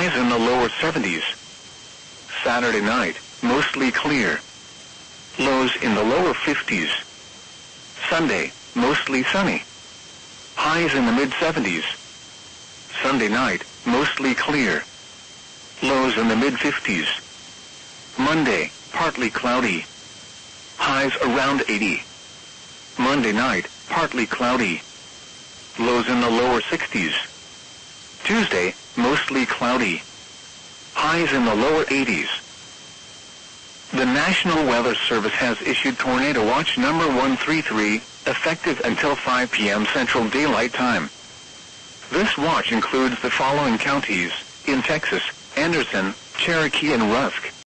highs in the lower 70s. Saturday night, mostly clear. Lows in the lower 50s. Sunday, mostly sunny. Highs in the mid-70s. Sunday night, mostly clear. Lows in the mid-50s. Monday, partly cloudy. Highs around 80. Monday night, partly cloudy. Lows in the lower 60s. Tuesday, mostly cloudy. Highs in the lower 80s. The National Weather Service has issued Tornado Watch number 133, effective until 5 p.m. Central Daylight Time. This watch includes the following counties: in Texas, Anderson, Cherokee and Rusk.